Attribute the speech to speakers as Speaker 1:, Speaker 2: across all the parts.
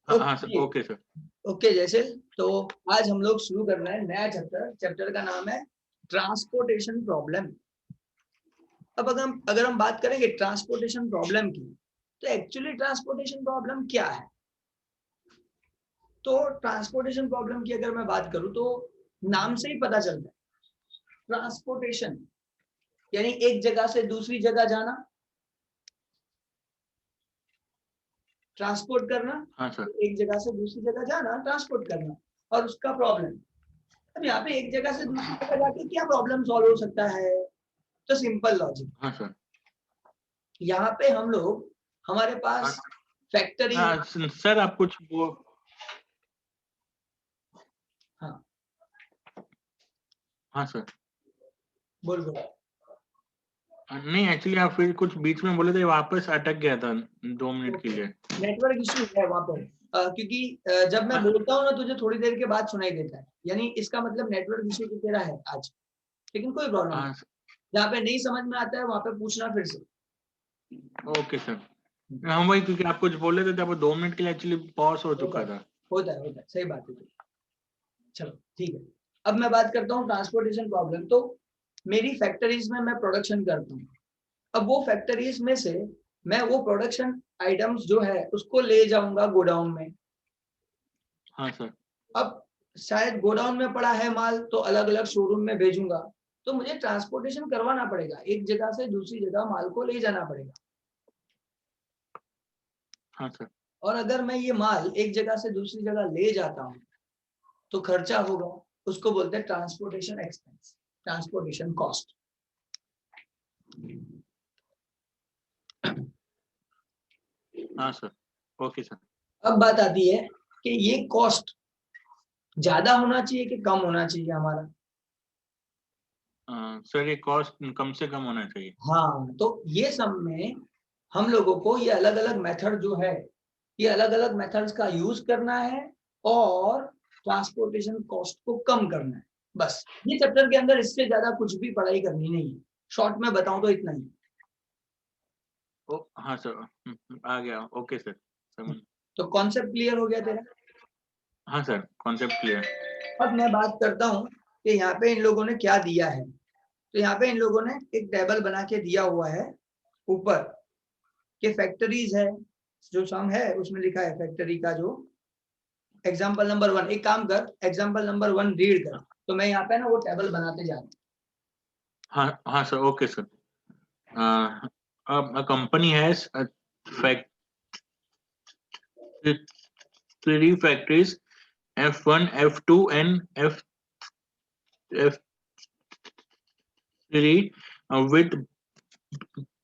Speaker 1: हाँ sir, okay sir.
Speaker 2: Okay जैसे, तो आज हम लोग शुरू कर रहे हैं नया चैप्टर का नाम है ट्रांसपोर्टेशन प्रॉब्लम। अब अगर हम बात करेंगे ट्रांसपोर्टेशन प्रॉब्लम की, तो एक्चुअली ट्रांसपोर्टेशन प्रॉब्लम क्या है? तो ट्रांसपोर्टेशन प्रॉब्लम की अगर मैं बात करूं तो नाम से ही पता चलता है, ट्रांसपोर्टेशन यानी एक जगह से दूसरी जगह जाना, ट्रांसपोर्ट करना।
Speaker 1: हाँ सर।
Speaker 2: एक जगह से दूसरी जगह जाना, ट्रांसपोर्ट करना, और उसका प्रॉब्लम। अब यहाँ पे एक जगह से दूसरी जगह जाके क्या प्रॉब्लम सॉल्व हो सकता है? तो सिंपल लॉजिक,
Speaker 1: हाँ सर।
Speaker 2: यहाँ पे हम लोग, हमारे पास फैक्ट्री।
Speaker 1: हाँ सर, आप कुछ वो।
Speaker 2: हाँ
Speaker 1: हाँ सर।
Speaker 2: बोल बोल।
Speaker 1: नहीं, एक्चुअली आप फिर कुछ बीच में बोले थे, वापस अटक गया था 2 मिनट के लिए।
Speaker 2: नेटवर्क इशू है वहाँ पर, क्योंकि जब मैं बोलता हूँ ना तुझे थोड़ी देर के बाद सुनाई देता है, यानी इसका मतलब नेटवर्क इशू तो तेरा है आज, लेकिन कोई प्रॉब्लम नहीं।
Speaker 1: हाँ
Speaker 2: जहाँ पे नहीं समझ में आता है वहाँ पे पूछना फिर से।
Speaker 1: Okay sir. हाँ वही, क्योंकि आप कुछ बोले थे तब 2 मिनट के लिए एक्चुअली पॉज हो चुका था।
Speaker 2: होता है, सही बात है। चलो ठीक है, अब मैं बात करता हूँ ट्रांसपोर्टेशन प्रॉब्लम। तो मेरी फैक्ट्रीज में मैं प्रोडक्शन करता हूँ। अब वो फैक्ट्रीज में से मैं वो प्रोडक्शन आइटम्स जो है उसको ले जाऊंगा गोडाउन में।
Speaker 1: हाँ सर।
Speaker 2: अब शायद गोडाउन में पड़ा है माल, तो अलग अलग शोरूम में भेजूंगा, तो मुझे ट्रांसपोर्टेशन करवाना पड़ेगा, एक जगह से दूसरी जगह माल को ले जाना पड़ेगा।
Speaker 1: हाँ सर।
Speaker 2: और अगर मैं ये माल एक जगह से दूसरी जगह ले जाता हूँ तो खर्चा होगा, उसको बोलते हैं ट्रांसपोर्टेशन एक्सपेंस, ट्रांसपोर्टेशन कॉस्ट।
Speaker 1: हाँ सर, ओके सर।
Speaker 2: अब बात आती है कि ये कॉस्ट ज्यादा होना चाहिए कि कम होना चाहिए हमारा?
Speaker 1: सर, ये कॉस्ट कम से कम होना चाहिए।
Speaker 2: हाँ, तो ये सब में हम लोगों को ये अलग अलग मेथड जो है, ये अलग अलग मेथड्स का यूज करना है और ट्रांसपोर्टेशन कॉस्ट को कम करना है। बस ये चैप्टर के अंदर इससे ज्यादा कुछ भी पढ़ाई करनी नहीं है। शॉर्ट में बताऊं तो इतना ही।
Speaker 1: हाँ सर, आ गया, ओके सर, समझ।
Speaker 2: तो कॉन्सेप्ट क्लियर हो गया तेरा?
Speaker 1: हाँ सर, कॉन्सेप्ट क्लियर।
Speaker 2: अब मैं बात करता हूँ कि यहाँ पे इन लोगों ने क्या दिया है। तो यहाँ पे इन लोगों ने एक टेबल बना के दिया हुआ है ऊपर कि फैक्ट्रीज है, जो सम है उसमें लिखा है फैक्ट्री का जो एग्जाम्पल नंबर 1। एक काम कर, एग्जाम्पल नंबर 1 रीड कर, तो मैं यहाँ पे ना वो टेबल बनाते जा रहा हूँ।
Speaker 1: हाँ हाँ sir, okay sir. a company has three factories, F1, F2 and F3, with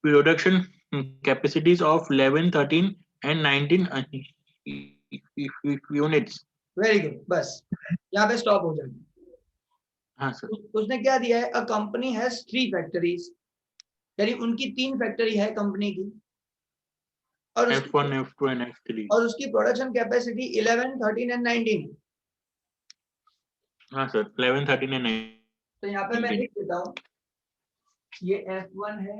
Speaker 1: production capacities of 11, 13 and 19 units.
Speaker 2: Very good, बस यहाँ पे स्टॉप हो जाएगा।
Speaker 1: हाँ सर।
Speaker 2: उसने क्या दिया है? अ कंपनी हैज 3 फैक्ट्रीज, यानी उनकी 3 फैक्ट्री है कंपनी की, और
Speaker 1: F1, F2 and F3।
Speaker 2: उसकी प्रोडक्शन कैपेसिटी 11, 13 एंड 19।
Speaker 1: हाँ सर, 11, 13 and
Speaker 2: तो यहाँ पे मैं
Speaker 1: 19।
Speaker 2: लिख देता हूँ, ये F1 है,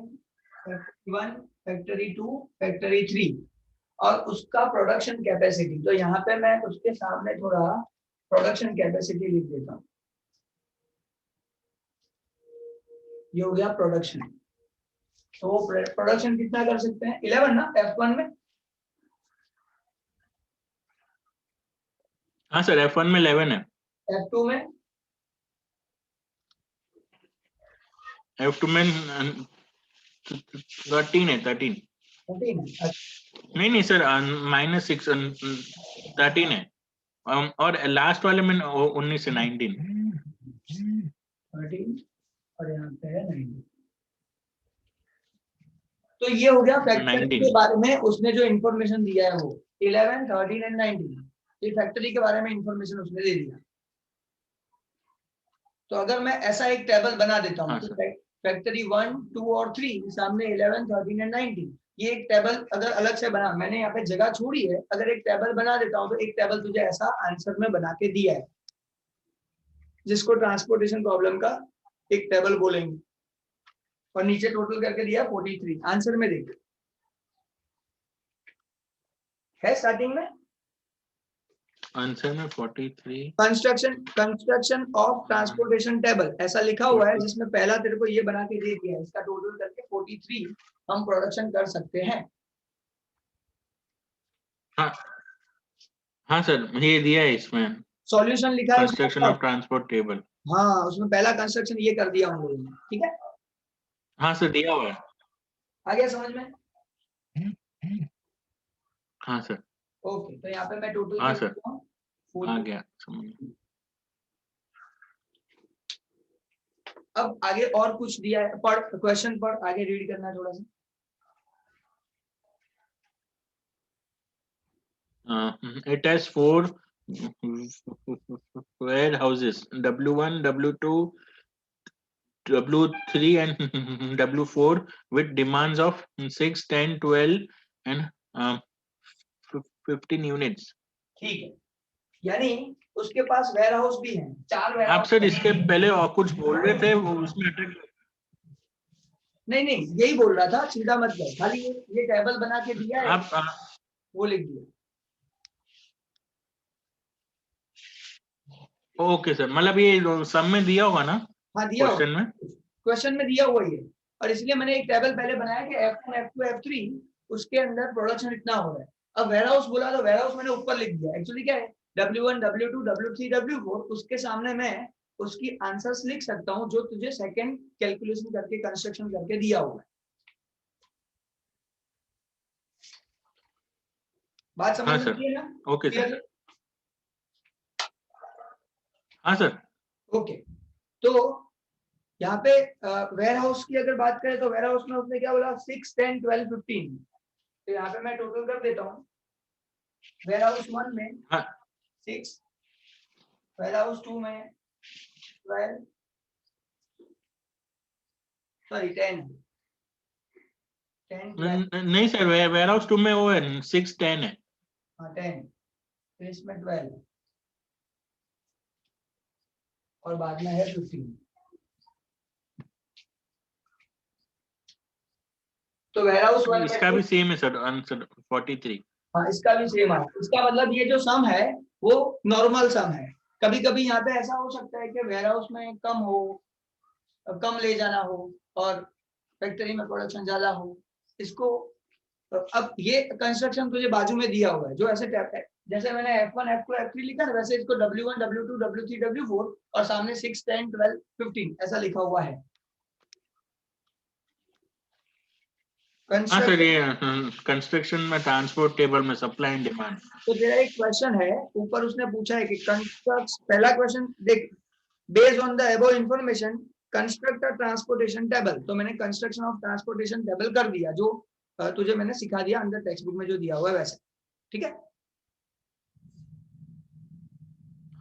Speaker 2: F1 फैक्ट्री 2 फैक्ट्री 3, और उसका प्रोडक्शन कैपेसिटी। तो यहाँ पे मैं उसके सामने थोड़ा प्रोडक्शन कैपेसिटी लिख देता हूँ। ये हो गया प्रोडक्शन। तो प्रोडक्शन कितना कर सकते हैं? 11 ना F1 में।
Speaker 1: हाँ सर, F1 में 11 है।
Speaker 2: F2 में?
Speaker 1: F2 में 13 है, 13।
Speaker 2: 13।
Speaker 1: नहीं सर, -6, 13 है। और लास्ट वाले में 19 है, 19।
Speaker 2: 13 और यहाँ पे है 19। तो ये हो गया फैक्ट्री के
Speaker 1: 19।
Speaker 2: बारे में उसने जो इन्फॉर्मेशन दिया है, वो 11, 13 एंड 19, ये फैक्ट्री के बारे में इन्फॉर्मेशन उसने दे दिया। तो अगर मैं ऐसा एक टेबल बना देता हूँ,
Speaker 1: हाँ
Speaker 2: तो
Speaker 1: सर।
Speaker 2: फैक्ट्री 1, 2 और 3 सामने 11, 13 एंड 19, ये एक टेबल अगर अलग से बना, मैंने यहाँ पे जगह छोड़ी है, अगर एक टेबल बना देता हूँ तो एक टेबल तुझे ऐसा आंसर में बना के दिया है, जिसको ट्रांसपोर्टेशन प्रॉब्लम का एक टेबल बोलेंगे, और नीचे टोटल करके दिया 43। आंसर में देख है स्टार्टिंग में
Speaker 1: आंसर में 43
Speaker 2: कंस्ट्रक्शन ऑफ ट्रांसपोर्टेशन टेबल ऐसा लिखा हुआ है, जिसमें पहला तेरे को ये बना के दे दिया है, इसका टोटल करके 43 हम प्रोडक्शन कर सकते हैं।
Speaker 1: हाँ सर, ये दिया है इसमें
Speaker 2: सॉल्यूशन लिखा है
Speaker 1: कंस्ट्रक्शन ऑफ ट्रांसपोर्ट टेबल।
Speaker 2: हाँ, उसमें पहला कंस्ट्रक्शन ये कर दिया हम लोगों ने, ठीक है।
Speaker 1: हाँ सर, दिया हुआ है।
Speaker 2: आ गया समझ में?
Speaker 1: हाँ सर।
Speaker 2: ओके, तो यहाँ पे मैं टोटल
Speaker 1: हाँ
Speaker 2: कर
Speaker 1: सर,
Speaker 2: देता हूँ
Speaker 1: आ
Speaker 2: 40।
Speaker 1: गया समझ में।
Speaker 2: अब आगे और कुछ दिया है, पढ़ क्वेश्चन पढ़, आगे रीड करना है थोड़ा सा।
Speaker 1: It has 4 warehouses, W1, W2, W3 and W4 with demands of 6, 10, 12 and 15 units.
Speaker 2: ठीक है, यानी उसके पास वेयर हाउस भी है, 4 वेयर
Speaker 1: आप
Speaker 2: हाउस।
Speaker 1: सर इसके पहले और कुछ बोल रहे थे, वो उसमें अटक।
Speaker 2: नहीं नहीं, यही बोल रहा था, चिंता मत कर, खाली ये टेबल बना के दिया है,
Speaker 1: आप
Speaker 2: वो लिख दिया।
Speaker 1: ओके सर, मतलब ये सब में दिया होगा ना?
Speaker 2: हाँ दिया
Speaker 1: क्वेश्चन में।
Speaker 2: क्वेश्चन में दिया हुआ ही है, और इसलिए मैंने एक टेबल पहले बनाया कि F1, F2, F3 उसके अंदर प्रोडक्शन इतना हो रहा है। अब वेयर हाउस बोला तो वेयर हाउस मैंने ऊपर लिख दिया, एक्चुअली क्या है W1, W2, W3, W4, उसके सामने मैं उसकी आंसर्स लिख सकता हूँ जो तुझे सेकंड कैलकुलेशन करके कंस्ट्रक्शन करके दिया हुआ है। बात समझ में आई ना?
Speaker 1: Okay sir. हाँ सर।
Speaker 2: ओके, तो यहाँ पे वेयर हाउस की अगर बात करें तो वेयर हाउस में उसने क्या बोला 6, 10, 12, 15। तो यहाँ पे मैं टोटल कर देता हूँ। वेयर हाउस 1 में 6, वेयर हाउस 2 में 12, सॉरी 10,
Speaker 1: नहीं सर, वेयर हाउस 2 में वो है 6, 10 है।
Speaker 2: हाँ 10, फिर इसमें 12 और बाद में है 15। तो वेयर हाउस 1
Speaker 1: इसका भी सेम है सर, आंसर 43।
Speaker 2: हाँ, इसका भी सेम है। इसका मतलब ये जो सम है वो नॉर्मल सम है। कभी कभी यहाँ पे ऐसा हो सकता है कि वेयर हाउस में कम हो, कम ले जाना हो, और फैक्ट्री में प्रोडक्शन ज्यादा हो। इसको अब ये कंस्ट्रक्शन तुझे बाजू में दिया हुआ है, जो ऐसे टैप है, जैसे मैंने F1, F2, F3 लिखा है, वैसे इसको W1, W2, W3, W4 और सामने 6, 10, 12, 15 ऐसा लिखा हुआ है।
Speaker 1: हाँ सर, ये कंस्ट्रक्शन में ट्रांसपोर्ट टेबल में सप्लाई एंड डिमांड।
Speaker 2: तो तेरा एक क्वेश्चन है ऊपर, उसने पूछा है कि कंस्ट्रक्ट, पहला क्वेश्चन देख, based on the above information construct a transportation table. तो मैंने कंस्ट्रक्शन ऑफ ट्रांसपोर्टेशन टेबल कर दिया, जो तुझे मैंने सिखा दिया अंदर टेक्स्ट बुक में जो दिया हुआ है वैसे, ठीक है।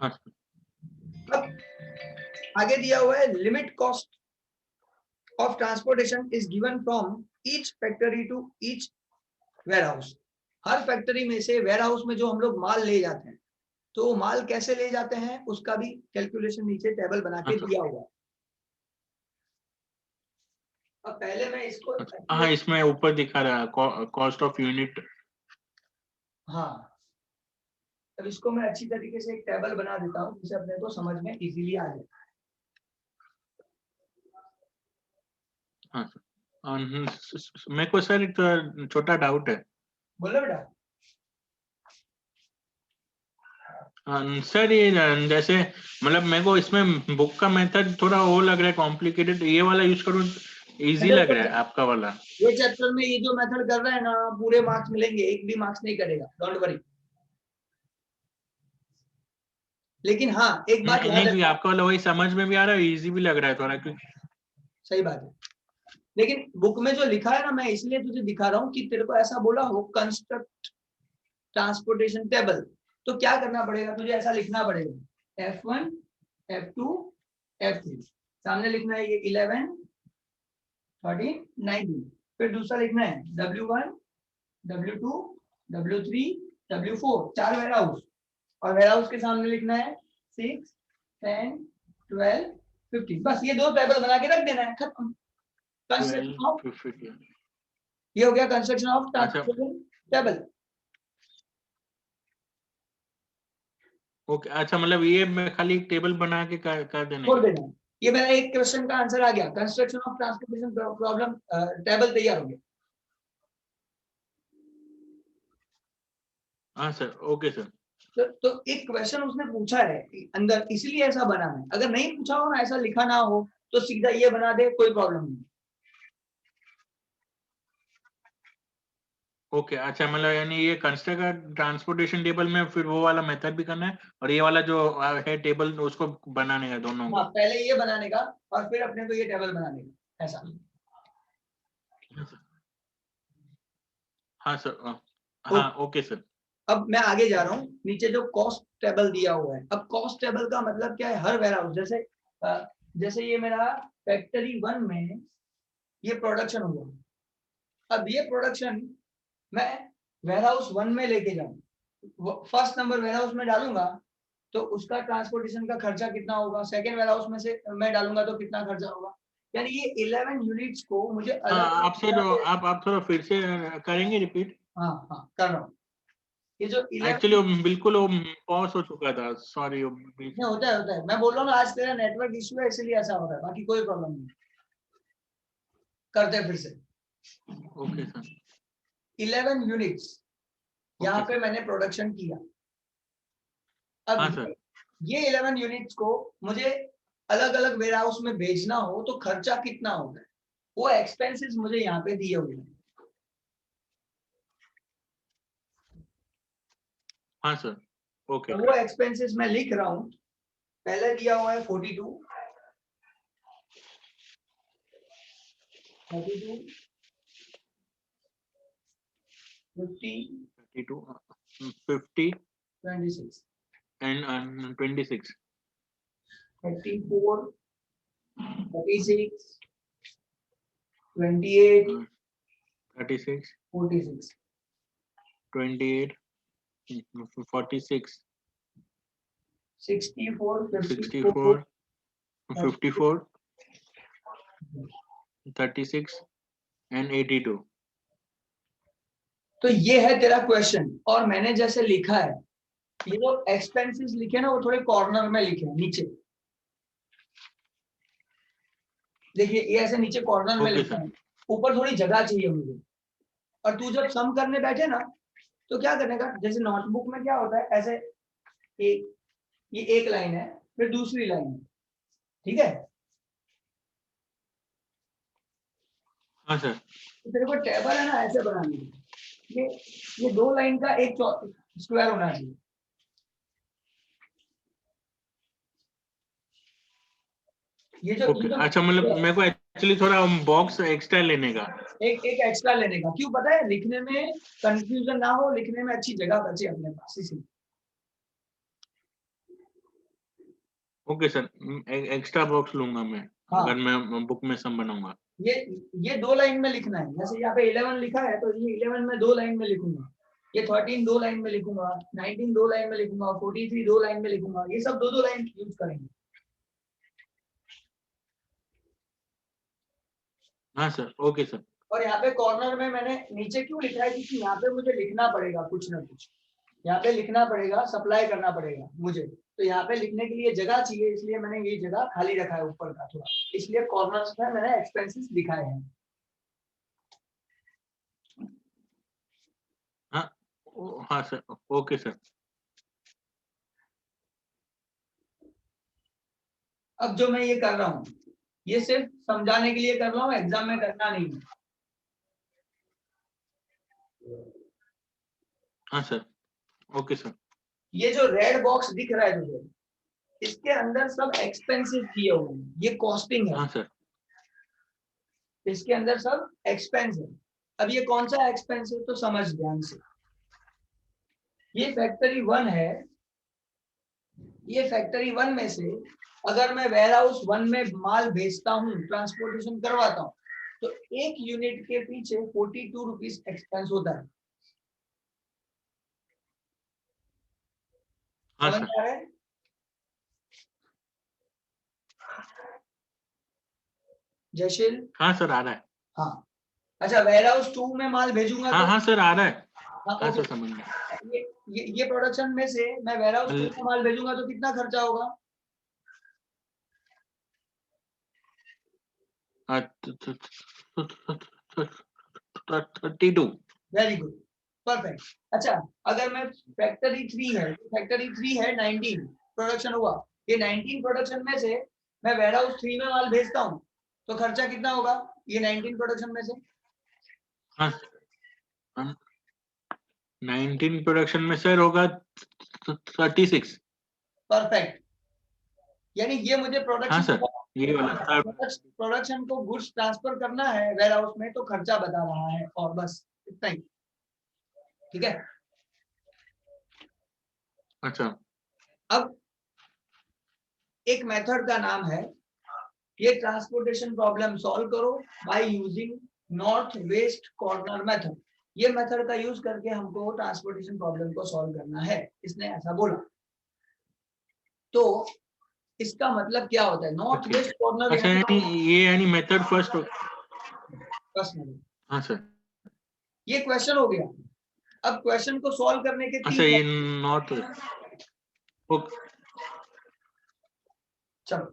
Speaker 1: हाँ।
Speaker 2: अब आगे दिया हुआ है limit cost of transportation is given from each factory to each warehouse. हर फैक्ट्री में से वेयर हाउस में जो हम लोग माल ले जाते हैं, तो वो माल कैसे ले जाते हैं उसका भी कैलकुलेशन नीचे टेबल बना के दिया हुआ है। अब पहले मैं इसको,
Speaker 1: हाँ, इसमें ऊपर दिखा रहा है कॉस्ट ऑफ यूनिट।
Speaker 2: हाँ, अब इसको मैं अच्छी तरीके से एक टेबल बना देता हूँ जिसे अपने को समझ में इजीली आ जाए।
Speaker 1: हाँ सर, मेरे को सर एक छोटा डाउट है।
Speaker 2: बोलो बेटा।
Speaker 1: सर ये जैसे, मतलब मेरे को इसमें बुक का मेथड थोड़ा वो लग रहा है कॉम्प्लिकेटेड, ये वाला यूज करूँ इजी लग रहा है आपका वाला।
Speaker 2: ये चैप्टर में ये जो मेथड कर रहा है ना, पूरे मार्क्स मिलेंगे, एक भी मार्क्स नहीं करेगा, डोंट वरी। लेकिन हाँ एक बात याद
Speaker 1: नहीं,
Speaker 2: रखना,
Speaker 1: आपका वाला वही समझ में भी आ रहा है, इजी भी लग रहा है थोड़ा, क्योंकि
Speaker 2: सही बात है। लेकिन बुक में जो लिखा है ना, मैं इसलिए तुझे दिखा रहा हूँ कि तेरे को ऐसा बोला हो कंस्ट्रक्ट ट्रांसपोर्टेशन टेबल, तो क्या करना पड़ेगा तुझे, ऐसा लिखना पड़ेगा F1, F2, F3, सामने लिखना है ये 11, 13, 19, फिर दूसरा लिखना है W1, W2, W3, W4, 4 warehouse, और वेयर हाउस के सामने लिखना है 6, 10, 12, 15। बस ये 2 टेबल बना के रख देना है, खत्म। कंस्ट्रक्शन ऑफ, ये हो गया construction of transportation table.
Speaker 1: Okay अच्छा, मतलब ये मैं खाली टेबल बना के कर देने
Speaker 2: छोड़
Speaker 1: का।
Speaker 2: देना। ये मेरा एक क्वेश्चन का आंसर आ गया, construction of transportation problem, table तैयार हो गया।
Speaker 1: हाँ सर, ओके सर।
Speaker 2: तो एक क्वेश्चन उसने पूछा है अंदर, इसलिए ऐसा बना है। अगर नहीं पूछा हो ना, ऐसा लिखा ना हो, तो सीधा ये बना दे, कोई प्रॉब्लम नहीं।
Speaker 1: ओके अच्छा, मतलब यानी ये कंस्ट्रक्ट का ट्रांसपोर्टेशन टेबल में फिर वो वाला मेथड भी करना है, और ये वाला जो है टेबल उसको बनाने का, दोनों
Speaker 2: हाँ,
Speaker 1: को।
Speaker 2: पहले ये बनाने का और फिर अपने को ये टेबल बनाने का, ऐसा।
Speaker 1: हाँ सर,
Speaker 2: तो
Speaker 1: हाँ ओके सर।
Speaker 2: अब मैं आगे जा रहा हूँ, नीचे जो कॉस्ट टेबल दिया हुआ है। अब कॉस्ट टेबल का मतलब क्या है, हर वेयर हाउस, जैसे ये मेरा फैक्ट्री 1 में ये प्रोडक्शन हुआ। अब ये प्रोडक्शन मैं वेयर हाउस 1 में लेके जाऊँ, फर्स्ट नंबर वेयर हाउस में डालूंगा तो उसका ट्रांसपोर्टेशन का खर्चा कितना होगा, सेकंड वेयर हाउस में से मैं डालूंगा तो कितना खर्चा होगा। यानी ये 11 यूनिट्स को मुझे अलग
Speaker 1: हाँ
Speaker 2: अलग
Speaker 1: आप सर, आप थोड़ा फिर से करेंगे रिपीट।
Speaker 2: हाँ हाँ कर रहा हूँ। ये जो 11
Speaker 1: एक्चुअली बिल्कुल वो पॉज हो चुका था, सॉरी।
Speaker 2: नहीं, होता है, मैं बोल रहा हूँ ना, आज तेरा नेटवर्क इश्यू है इसलिए ऐसा हो रहा है, बाकी कोई प्रॉब्लम नहीं। करते हैं फिर से।
Speaker 1: Okay sir.
Speaker 2: 11 यूनिट्स यहाँ
Speaker 1: ओके
Speaker 2: पे
Speaker 1: सर।
Speaker 2: मैंने प्रोडक्शन किया।
Speaker 1: हाँ
Speaker 2: अब
Speaker 1: सर।
Speaker 2: ये 11 यूनिट्स को मुझे अलग अलग वेयर हाउस में भेजना हो तो खर्चा कितना होगा, वो एक्सपेंसेस मुझे यहाँ पे दिए हुए हैं।
Speaker 1: हाँ सर, ओके।
Speaker 2: तो वो एक्सपेंसेस मैं लिख रहा हूँ। पहले दिया हुआ है 42, 32, 50,
Speaker 1: 32, 50
Speaker 2: 26,
Speaker 1: and 26,
Speaker 2: 34, 36, 28,
Speaker 1: 36,
Speaker 2: 46,
Speaker 1: 28, 46,
Speaker 2: 64, 54,
Speaker 1: 64, 54, 36 and 82।
Speaker 2: तो ये है तेरा क्वेश्चन, और मैंने जैसे लिखा है, ये जो एक्सपेंसेस लिखे ना वो थोड़े कॉर्नर में लिखे हैं नीचे। देखिए ये ऐसे नीचे कॉर्नर में
Speaker 1: ओके
Speaker 2: लिखा
Speaker 1: सर।
Speaker 2: है, ऊपर थोड़ी जगह चाहिए मुझे। और तू जब सम करने बैठे ना, तो क्या करने का, जैसे नोटबुक में क्या होता है, ऐसे ये एक लाइन है, फिर दूसरी लाइन है, ठीक है।
Speaker 1: हाँ सर।
Speaker 2: तो तेरे को टेबल है ना ऐसे बनानी है, ये 2 लाइन का एक स्क्वायर होना चाहिए। ये जो
Speaker 1: ओके अच्छा, मतलब मेरे को एक्चुअली थोड़ा बॉक्स एक्स्ट्रा लेने का।
Speaker 2: एक एक्स्ट्रा लेने का, क्यों पता है, लिखने में कंफ्यूजन ना हो, लिखने में अच्छी जगह बचे अपने पास, इसलिए।
Speaker 1: ओके सर, एक्स्ट्रा बॉक्स लूंगा मैं,
Speaker 2: हाँ,
Speaker 1: अगर मैं बुक में सम बनाऊंगा।
Speaker 2: ये ये 2 लाइन में लिखना है। जैसे यहाँ पे 11 लिखा है, तो ये 11 में 2 लाइन में लिखूंगा। ये 13 2 लाइन में लिखूंगा, 19 2 लाइन में लिखूंगा, 43 2 लाइन में लिखूंगा। ये सब 2 लाइन यूज करेंगे।
Speaker 1: हाँ सर, ओके सर।
Speaker 2: और यहाँ पे कॉर्नर में मैंने नीचे क्यों लिखा है, क्योंकि यहाँ पे मुझे लिखना पड़ेगा कुछ ना कुछ, यहाँ पे लिखना पड़ेगा, सप्लाई करना पड़ेगा मुझे। तो यहाँ पे लिखने के लिए जगह चाहिए, इसलिए मैंने ये जगह खाली रखा है ऊपर का थोड़ा, इसलिए कॉर्नर में मैंने एक्सपेंसेस दिखाए हैं।
Speaker 1: हाँ हाँ सर, ओके सर।
Speaker 2: अब जो मैं ये कर रहा हूँ, ये सिर्फ समझाने के लिए कर रहा हूँ, एग्जाम में करना नहीं है।
Speaker 1: हाँ सर, ओके सर।
Speaker 2: ये जो रेड बॉक्स दिख रहा है तुझे, इसके अंदर सब एक्सपेंसेस दिए हुए हैं, ये कॉस्टिंग है।
Speaker 1: हाँ सर।
Speaker 2: इसके अंदर सब एक्सपेंस है। अब ये कौन सा एक्सपेंस है तो समझ ध्यान से। ये फैक्ट्री 1 है, ये फैक्ट्री 1 में से अगर मैं वेयर हाउस 1 में माल भेजता हूँ, ट्रांसपोर्टेशन करवाता हूँ, तो 1 यूनिट के पीछे 42 रुपीज एक्सपेंस होता है।
Speaker 1: हाँ
Speaker 2: समझ
Speaker 1: सर।
Speaker 2: आ रहा है? जयशील?
Speaker 1: हाँ सर, आ रहा है।
Speaker 2: हाँ। अच्छा, वेयर हाउस 2 में माल भेजूंगा
Speaker 1: हाँ
Speaker 2: तो
Speaker 1: हाँ सर, आ रहा है।
Speaker 2: हाँ,
Speaker 1: हाँ
Speaker 2: ओके।
Speaker 1: सर, समझ गया।
Speaker 2: ये ये प्रोडक्शन में से मैं वेयर हाउस में माल भेजूंगा तो कितना खर्चा होगा?
Speaker 1: 32।
Speaker 2: Very good, perfect. अच्छा, अगर मैं फैक्ट्री 3 है, फैक्ट्री 3 है 19 प्रोडक्शन हुआ, ये 19 प्रोडक्शन में से मैं वेयर हाउस 3 में माल भेजता हूँ तो खर्चा कितना होगा ये 19 प्रोडक्शन में से?
Speaker 1: हाँ 19 प्रोडक्शन में सर होगा 36।
Speaker 2: परफेक्ट, यानी ये मुझे
Speaker 1: हाँ
Speaker 2: प्रोडक्शन
Speaker 1: सर, ये वाला
Speaker 2: प्रोडक्शन को गुड्स ट्रांसफर करना है वेयर हाउस में तो खर्चा बता रहा है, और बस इतना ही। ठीक है,
Speaker 1: अच्छा।
Speaker 2: अब एक मेथड का नाम है, ये ट्रांसपोर्टेशन प्रॉब्लम सॉल्व करो by using north west corner method. ये मेथड का यूज करके हमको ट्रांसपोर्टेशन प्रॉब्लम को सॉल्व करना है, इसने ऐसा बोला। तो इसका मतलब क्या होता है? नॉर्थ वेस्ट कॉर्नर
Speaker 1: अच्छा, यानी मेथड फर्स्ट।
Speaker 2: प्रश्न,
Speaker 1: हाँ सर।
Speaker 2: ये क्वेश्चन हो गया। अब क्वेश्चन को सॉल्व करने के
Speaker 1: अच्छा,
Speaker 2: 3
Speaker 1: ये नॉर्थ।
Speaker 2: चलो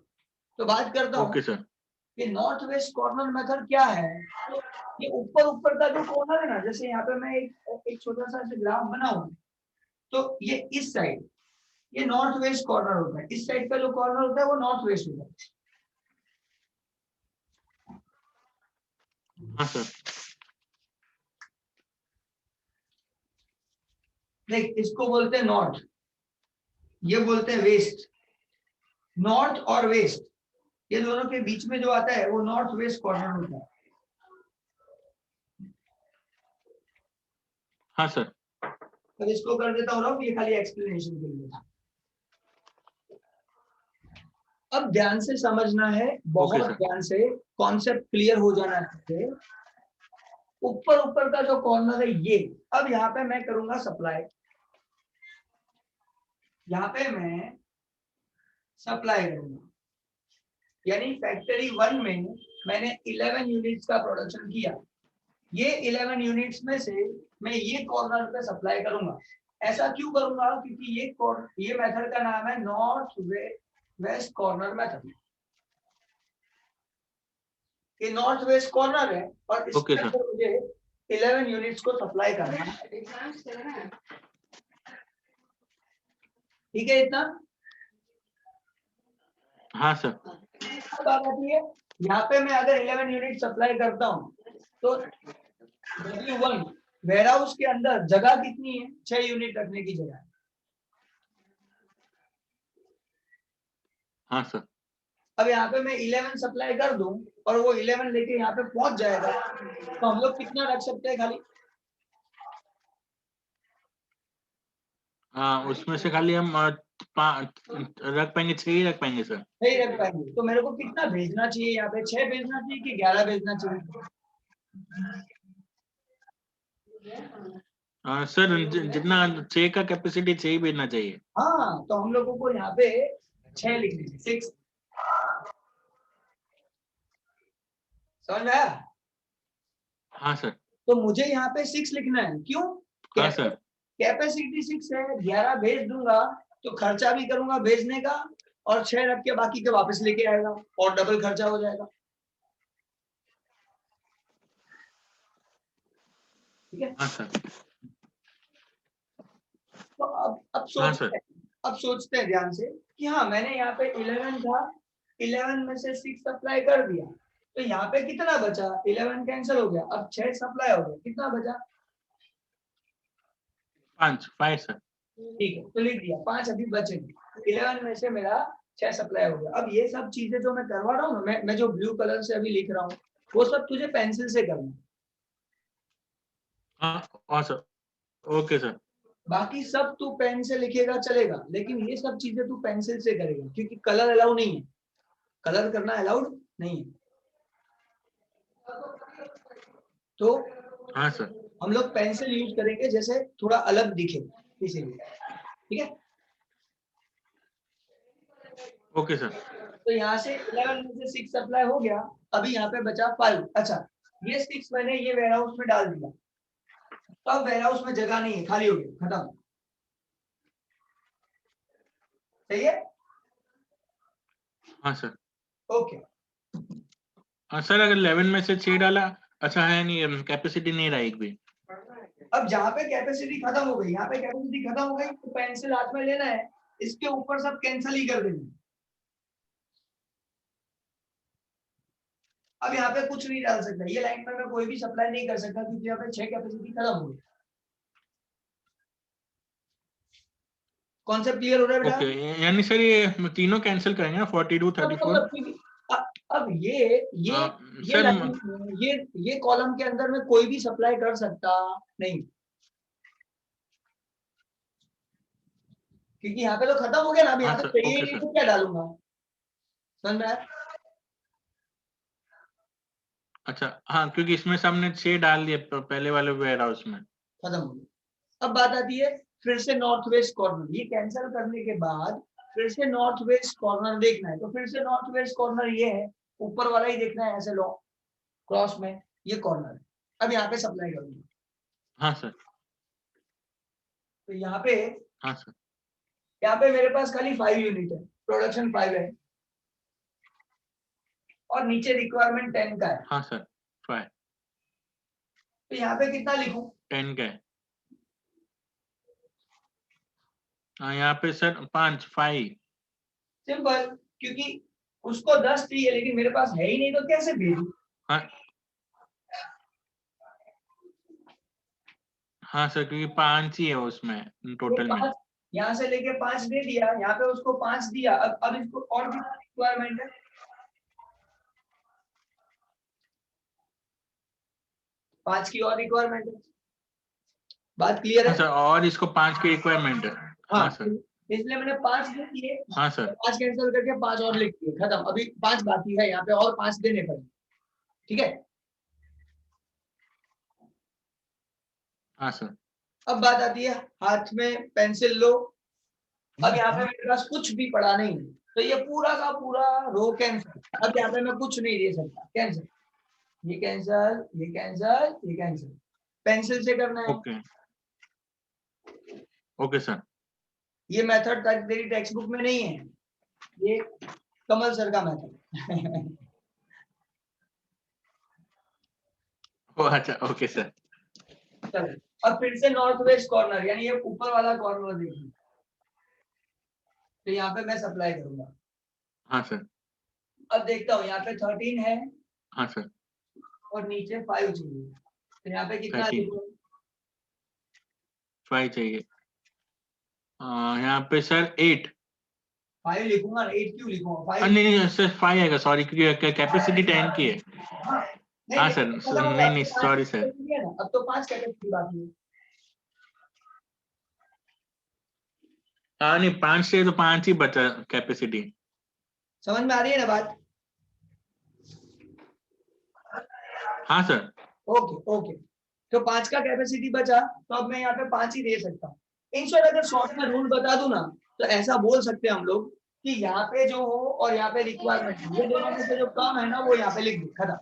Speaker 2: तो बात करता हूँ
Speaker 1: ओके सर।
Speaker 2: कि नॉर्थ वेस्ट कॉर्नर मेथड क्या है। ये ऊपर ऊपर का जो कॉर्नर है ना, जैसे यहाँ पे मैं एक छोटा सा ग्राफ बनाऊं तो ये इस साइड ये नॉर्थ वेस्ट कॉर्नर होता है, इस साइड का जो कॉर्नर होता है वो नॉर्थ वेस्ट होता है।
Speaker 1: हाँ सर।
Speaker 2: देख, इसको बोलते हैं नॉर्थ, ये बोलते हैं वेस्ट। नॉर्थ और वेस्ट ये दोनों के बीच में जो आता है वो नॉर्थ वेस्ट कॉर्नर होता है।
Speaker 1: हाँ सर।
Speaker 2: तो इसको कर देता हूँ, ये खाली एक्सप्लेनेशन के लिए था। अब ध्यान से समझना है, बहुत ध्यान से, कॉन्सेप्ट क्लियर हो जाना चाहिए। ऊपर ऊपर का जो कॉर्नर है ये, अब यहाँ पे मैं करूंगा सप्लाई, यहाँ पे मैं सप्लाई करूंगा, यानी फैक्ट्री 1 में मैंने 11 यूनिट्स का प्रोडक्शन किया, ये 11 यूनिट्स में से मैं ये कॉर्नर पे सप्लाई करूंगा। ऐसा क्यों करूंगा? क्योंकि ये मेथड का नाम है नॉर्थ वेस्ट कॉर्नर मेथड। ये नॉर्थ वेस्ट कॉर्नर है और इसके अंदर मुझे 11 यूनिट्स को सप्लाई करना है। ठीक है इतना?
Speaker 1: हाँ सर।
Speaker 2: बात आती है, यहाँ पे मैं अगर 11 यूनिट सप्लाई करता हूँ तो W1 वेयर हाउस के अंदर जगह कितनी है? 6 यूनिट रखने की जगह है।
Speaker 1: हाँ सर।
Speaker 2: अब यहाँ पे मैं 11 सप्लाई कर दूं और वो 11 लेके यहाँ पे पहुंच जाएगा तो हम लोग कितना रख सकते हैं खाली?
Speaker 1: हाँ, उसमें से खाली हम रख पाएंगे, 6 ही रख पाएंगे सर।
Speaker 2: नहीं रख पाएंगे तो मेरे को कितना भेजना चाहिए? यहाँ पे 6 भेजना चाहिए कि 11 भेजना चाहिए?
Speaker 1: सर जितना 6 का कैपेसिटी 6 ही भेजना चाहिए।
Speaker 2: हाँ, तो हम लोगों को यहाँ पे 6 लिखने, 6। समझ में आया?
Speaker 1: हाँ सर।
Speaker 2: तो मुझे यहाँ पे 6 लिखना है, क्यों?
Speaker 1: हाँ सर।
Speaker 2: कैपेसिटी 6 है, 11 भेज दूंगा तो खर्चा भी करूंगा भेजने का, और 6 रख के बाकी के वापस लेके आएगा और डबल खर्चा हो जाएगा। ठीक है?
Speaker 1: हाँ सर।
Speaker 2: तो अब सोचते हैं ध्यान से कि हाँ, मैंने यहाँ पे 11 था, 11 में से 6 सप्लाई कर दिया तो यहाँ पे कितना बचा? 11 कैंसिल हो गया, अब 6 सप्लाई हो गया, कितना बचा?
Speaker 1: 5 सर।
Speaker 2: ठीक है, तो लिख दिया 5 अभी बचेंगे। 11 में से मेरा 6 सप्लाई हो गया। अब ये सब चीजें जो मैं करवा रहा हूँ ना, मैं जो ब्लू कलर से अभी लिख रहा हूँ वो सब तुझे पेंसिल से करना।
Speaker 1: हाँ सर। Okay sir.
Speaker 2: बाकी सब तू पेन से लिखेगा चलेगा, लेकिन ये सब चीजें तू पेंसिल से करेगा क्योंकि कलर अलाउ नहीं है, कलर करना अलाउड नहीं है। तो
Speaker 1: हाँ सर।
Speaker 2: हम लोग पेंसिल यूज करेंगे जैसे थोड़ा अलग दिखे इसीलिए। ठीक है?
Speaker 1: Okay sir.
Speaker 2: तो यहाँ से 11 में से 6 सप्लाई हो गया, अभी यहाँ पे बचा 5। अच्छा, ये 6 मैंने ये वेयर हाउस में डाल दिया, तो अब वेयर हाउस में जगह नहीं है, खाली हो गया, खत्म। सही है?
Speaker 1: हाँ सर।
Speaker 2: ओके।
Speaker 1: हाँ सर, अगर 11 में से 6 डाला, अच्छा है नहीं, कैपेसिटी नहीं रहा एक भी।
Speaker 2: अब जहाँ पे कैपेसिटी खत्म हो गई, यहाँ पे कैपेसिटी खत्म हो गई, तो पेंसिल हाथ में लेना है, इसके ऊपर सब कैंसिल ही कर देना। अब यहाँ पे कुछ नहीं डाल सकता, ये लाइन में मैं कोई भी सप्लाई नहीं कर सकता क्योंकि यहाँ पे 6 कैपेसिटी खत्म हो गई। कॉन्सेप्ट क्लियर हो रहा है बेटा?
Speaker 1: ओके, यानी सर ये तीनों कैंसिल करेंगे ना, 42, 34।
Speaker 2: अब ये
Speaker 1: सर
Speaker 2: लाइन, ये कॉलम के अंदर में कोई भी सप्लाई कर सकता नहीं, क्योंकि यहाँ पे तो खत्म हो गया ना। अब यहाँ
Speaker 1: हाँ
Speaker 2: पे
Speaker 1: सर,
Speaker 2: चाहिए
Speaker 1: ओके
Speaker 2: नहीं
Speaker 1: सर।
Speaker 2: तो क्या डालूंगा, समझ में आया?
Speaker 1: अच्छा हाँ, क्योंकि इसमें सामने 6 डाल दिए पहले वाले वेयर हाउस में।
Speaker 2: खत्म हो गया। अब बात आती है फिर से नॉर्थ वेस्ट कॉर्नर, ये कैंसिल करने के बाद फिर से नॉर्थ वेस्ट कॉर्नर देखना है, तो फिर से नॉर्थ वेस्ट कॉर्नर ये है, ऊपर वाला ही देखना है, ऐसे लो क्रॉस में ये कॉर्नर है। अब यहाँ पे सप्लाई करूंगा,
Speaker 1: हाँ सर।
Speaker 2: तो यहाँ पे
Speaker 1: हाँ सर।
Speaker 2: मेरे पास खाली 5 यूनिट है, प्रोडक्शन 5 है, और नीचे रिक्वायरमेंट 10 का है।
Speaker 1: हाँ सर, 5
Speaker 2: तो यहाँ पे कितना लिखूं?
Speaker 1: 10 का है। हाँ यहाँ पे सर 5
Speaker 2: सिंपल, क्योंकि उसको 10 चाहिए लेकिन मेरे पास है ही नहीं, तो कैसे भेजूं?
Speaker 1: हाँ हाँ सर, क्योंकि 5 ही है उसमें टोटल में।
Speaker 2: यहाँ से लेके 5 दे दिया, यहाँ पे उसको 5 दिया। अब इसको और भी रिक्वायरमेंट है, 5 की और रिक्वायरमेंट है। बात क्लियर
Speaker 1: हाँ
Speaker 2: है?
Speaker 1: सर, और इसको 5 की रिक्वायरमेंट है। हाँ सर।
Speaker 2: इसलिए मैंने 5 दे दिए,
Speaker 1: हाँ सर।
Speaker 2: 5 कैंसिल करके 5 और लिख दिए, खत्म। अभी 5 बाकी है, यहाँ पे और 5 देने पड़े, ठीक है?
Speaker 1: हाँ सर।
Speaker 2: अब बात आती है, हाथ में पेंसिल लो। अब यहाँ पे मेरे पास कुछ भी पड़ा नहीं, तो ये पूरा का पूरा रो कैंसिल। अब यहाँ पे मैं कुछ नहीं दे सकता, कैंसिल, ये कैंसिल, ये कैंसिल, ये कैंसिल। पेंसिल से करना है।
Speaker 1: Okay okay sir.
Speaker 2: ये मेथड तेरी टेक्स्ट बुक में नहीं है, ये कमल सर का मेथड।
Speaker 1: अच्छा ओके सर।
Speaker 2: चलो, अब फिर से नॉर्थ वेस्ट कॉर्नर, यानी ये ऊपर वाला कॉर्नर देखिए, तो यहाँ पे मैं सप्लाई करूंगा।
Speaker 1: हाँ सर।
Speaker 2: अब देखता हूँ, यहाँ पे 13 है
Speaker 1: हाँ सर।
Speaker 2: और नीचे 5 चाहिए, तो यहाँ पे कितना
Speaker 1: 13
Speaker 2: लिखूं?
Speaker 1: 5 चाहिए। यहाँ पे सर 8।
Speaker 2: 5 लिखूंगा, 8 क्यों लिखूंगा? 5
Speaker 1: नहीं नहीं सर, 5 आएगा, सॉरी, क्योंकि कैपेसिटी 10 की है।
Speaker 2: हाँ,
Speaker 1: हाँ
Speaker 2: नहीं,
Speaker 1: सर, नहीं नहीं सॉरी सर।
Speaker 2: अब तो 5 कैपेसिटी बाकी है।
Speaker 1: हाँ नहीं, 5 से तो 5 ही बचा कैपेसिटी।
Speaker 2: समझ में आ रही है ना बात?
Speaker 1: हाँ सर।
Speaker 2: ओके ओके, तो 5 का कैपेसिटी बचा, तो अब मैं यहाँ पे 5 ही दे सकता हूँ। इन शॉर्ट अगर शॉर्ट में रूल बता दूं ना, तो ऐसा बोल सकते हैं हम लोग कि यहाँ पे जो हो और यहाँ पे रिक्वायरमेंट, ये दोनों में से जो कम है ना वो यहाँ पे लिख दो, खत्म।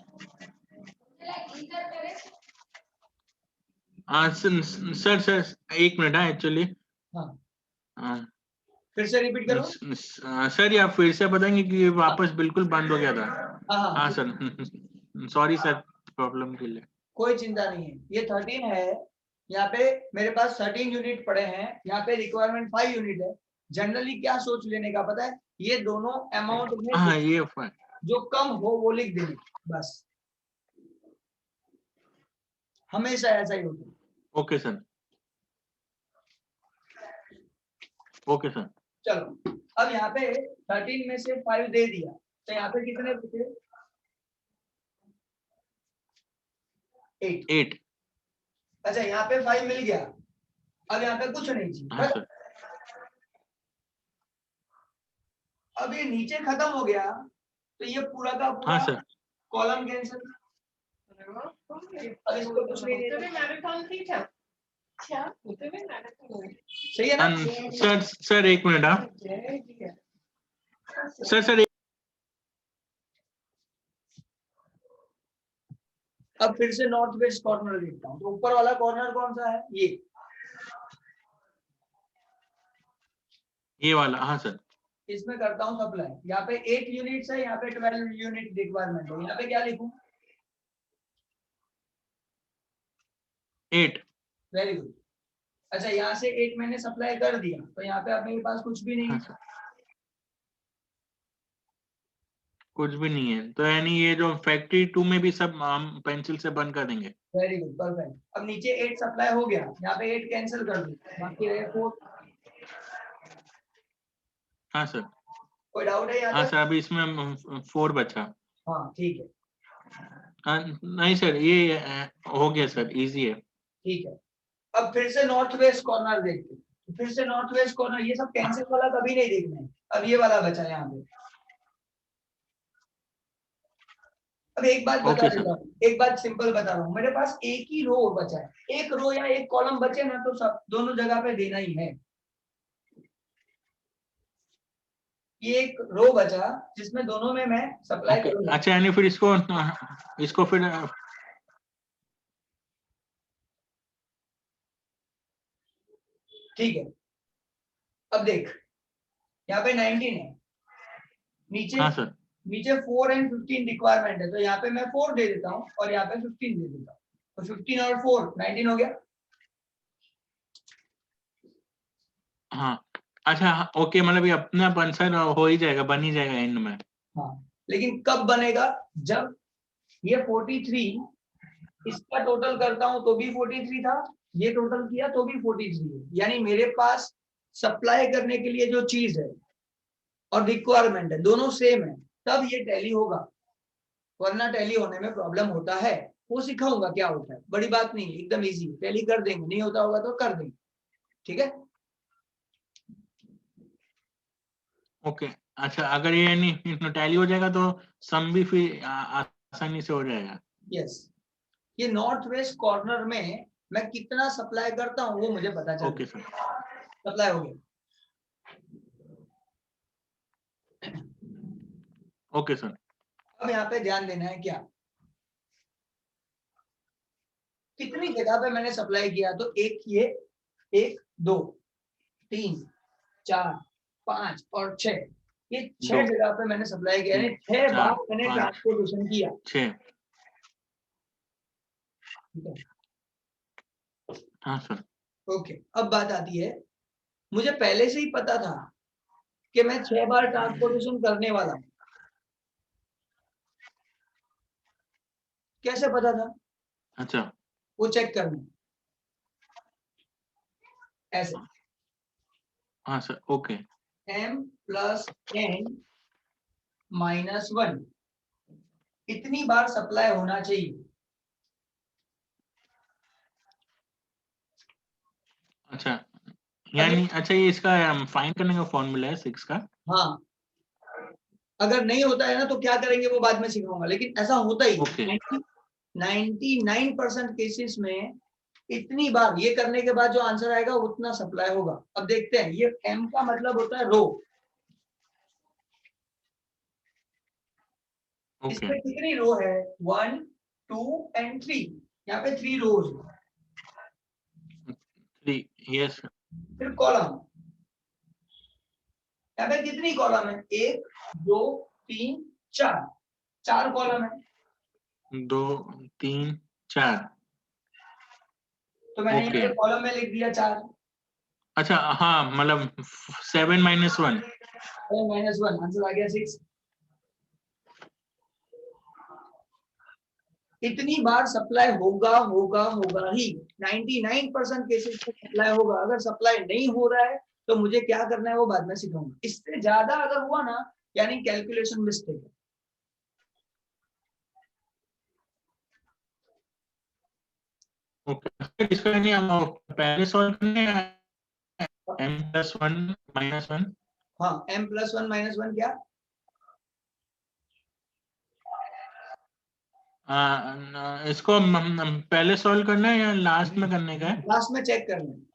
Speaker 1: हाँ सर सर 1 मिनट, हाँ एक्चुअली।
Speaker 2: हाँ, फिर से रिपीट करो।
Speaker 1: सर ये आप फिर से बताएंगे कि वापस बिल्कुल बंद हो गया था।
Speaker 2: हाँ
Speaker 1: हाँ सर, सॉरी सर प्रॉब्लम के लिए।
Speaker 2: कोई चिंता नहीं है, ये 13 है, यहाँ पे मेरे पास 13 यूनिट पड़े हैं, यहाँ पे रिक्वायरमेंट 5 यूनिट है। जनरली क्या सोच लेने का पता है, ये दोनों अमाउंट में
Speaker 1: हाँ ये
Speaker 2: जो कम हो वो लिख देने, बस। हमेशा ऐसा ही होता है।
Speaker 1: Okay sir. Okay sir.
Speaker 2: चलो, अब यहाँ पे 13 में से 5 दे दिया, तो यहाँ पे कितने बचे? 8। अच्छा, यहाँ पे 5 मिल गया, अब यहाँ पे कुछ नहीं चाहिए।
Speaker 1: हाँ सर।
Speaker 2: अब ये नीचे खत्म हो गया, तो ये पूरा का पूरा
Speaker 1: हाँ सर।
Speaker 2: Column cancel. अब इसको कुछ नहीं देना, सही है ना?
Speaker 1: सर 1 मिनट, हाँ सर।
Speaker 2: अब फिर से नॉर्थ वेस्ट कॉर्नर देखता हूँ, तो ऊपर वाला कॉर्नर कौन सा है? ये
Speaker 1: वाला, हाँ सर।
Speaker 2: इसमें करता हूँ सप्लाई, यहाँ पे 8 यूनिट्स है, यहाँ पे 12 यूनिट रिक्वायरमेंट है, यहाँ पे क्या लिखूं?
Speaker 1: 8।
Speaker 2: Very good. अच्छा, यहाँ से 8 मैंने सप्लाई कर दिया, तो यहाँ पे अब मेरे पास कुछ भी नहीं
Speaker 1: हाँ
Speaker 2: है।
Speaker 1: सर, कुछ भी नहीं है, तो यानी ये जो फैक्ट्री 2 में भी सब हम पेंसिल से बंद कर देंगे।
Speaker 2: Very good, perfect. अब नीचे 8 सप्लाई हो गया, यहाँ पे 8 कैंसिल कर दूं, बाकी रहे 4।
Speaker 1: हाँ सर,
Speaker 2: कोई डाउट है यहाँ
Speaker 1: हाँ
Speaker 2: तक?
Speaker 1: सर, अभी इसमें 4 बचा।
Speaker 2: हाँ ठीक है,
Speaker 1: नहीं सर, ये हो गया सर, इजी है।
Speaker 2: ठीक है। अब फिर से नॉर्थ वेस्ट कॉर्नर देखते हैं, तो फिर से नॉर्थ वेस्ट कॉर्नर, ये सब कैंसिल वाला कभी नहीं देखना है, अब ये वाला बचा है यहाँ पे। अब एक बात बता
Speaker 1: ओके
Speaker 2: देता
Speaker 1: सर,
Speaker 2: हूँ, एक बात सिंपल बता रहा हूँ, मेरे पास एक ही रो बचा है, एक रो या एक कॉलम बचे ना, तो सब दोनों जगह पे देना ही है। ये एक रो बचा जिसमें दोनों में मैं सप्लाई
Speaker 1: ओके।
Speaker 2: करूंगा।
Speaker 1: अच्छा, यानी फिर इसको फिर
Speaker 2: ठीक है, अब देख, यहाँ पे 19 है, नीचे
Speaker 1: हाँ सर,
Speaker 2: नीचे 4 एंड 15 रिक्वायरमेंट है, तो यहाँ पे मैं 4 दे देता हूँ और यहाँ पे 15 दे देता हूँ, तो 15 और 4 19 हो गया।
Speaker 1: हाँ। अच्छा, ओके, मतलब ये अपना आंसर हो ही जाएगा, बन ही जाएगा एंड में।
Speaker 2: हाँ, लेकिन कब बनेगा? जब ये 43, इसका टोटल करता हूं तो भी 43 था, ये टोटल किया तो भी 43 है, यानी मेरे पास सप्लाई करने के लिए जो चीज है और रिक्वायरमेंट है दोनों सेम है, तब ये टैली होगा, वरना टैली होने में प्रॉब्लम होता है। वो सिखाऊंगा क्या होता है, बड़ी बात नहीं है, एकदम इजी, टैली कर देंगे, नहीं होता होगा तो कर देंगे। ठीक है,
Speaker 1: ओके। अच्छा, अगर ये नहीं टैली हो जाएगा तो सम भी फिर आसानी से हो जाएगा।
Speaker 2: यस। ये नॉर्थ वेस्ट कॉर्नर में मैं कितना सप्लाई करता हूँ वो मुझे पता चल।
Speaker 1: ओके सर,
Speaker 2: सप्लाई हो गया।
Speaker 1: Okay sir.
Speaker 2: अब यहाँ पे ध्यान देना है, क्या कितनी जगह पे मैंने सप्लाई किया, तो एक ये 1 2 3 4 5 और 6, ये 6
Speaker 1: 2
Speaker 2: जगह पे मैंने सप्लाई किया,
Speaker 1: 3
Speaker 2: यानी 6 बार
Speaker 1: 4
Speaker 2: मैंने
Speaker 1: 5
Speaker 2: ट्रांसपोर्टेशन किया।
Speaker 1: 6।
Speaker 2: ठीक है,
Speaker 1: हाँ सर,
Speaker 2: ओके। अब बात आती है, मुझे पहले से ही पता था कि मैं 6 बार ट्रांसपोर्टेशन करने वाला हूं। कैसे पता था?
Speaker 1: अच्छा,
Speaker 2: वो चेक करना, ऐसे
Speaker 1: हाँ सर, ओके।
Speaker 2: m+n-1 इतनी बार सप्लाई होना चाहिए।
Speaker 1: अच्छा,
Speaker 2: अगर
Speaker 1: अच्छा, ये इसका फाइंड करने का फॉर्मूला है 6 का।
Speaker 2: हाँ, अगर नहीं होता है ना तो क्या करेंगे वो बाद में सिखाऊंगा, लेकिन ऐसा होता ही
Speaker 1: ओके।
Speaker 2: 99% केसेस में इतनी बार ये करने के बाद जो आंसर आएगा उतना सप्लाई होगा। अब देखते हैं, ये m का मतलब होता है रो,
Speaker 1: ओके,
Speaker 2: इसमें कितनी रो है? 1 2 एंड 3, यहाँ पे 3 रोज।
Speaker 1: 3, यस।
Speaker 2: फिर कॉलम, यहाँ पे कितनी कॉलम है? 1 2 3 4, 4 कॉलम है,
Speaker 1: 2 3 4।
Speaker 2: तो मैंने यहाँ
Speaker 1: ओके।
Speaker 2: पे कॉलम में लिख दिया 4।
Speaker 1: अच्छा, हाँ, मतलब 7 - 1।
Speaker 2: -1 आंसर आ गया 6। इतनी बार सप्लाई होगा होगा होगा ही, 99% केसेस में सप्लाई होगा। अगर सप्लाई नहीं हो रहा है तो मुझे क्या करना है वो बाद में सिखाऊंगा। इससे ज्यादा अगर हुआ ना, यानी कैलकुलेशन मिस्टेक है।
Speaker 1: ओके, इसका नहीं हम पहले सॉल्व करने m+1 - 1।
Speaker 2: हाँ, m+1 - 1 क्या?
Speaker 1: इसको पहले सॉल्व करना है या लास्ट में करने का है?
Speaker 2: लास्ट में चेक करना है।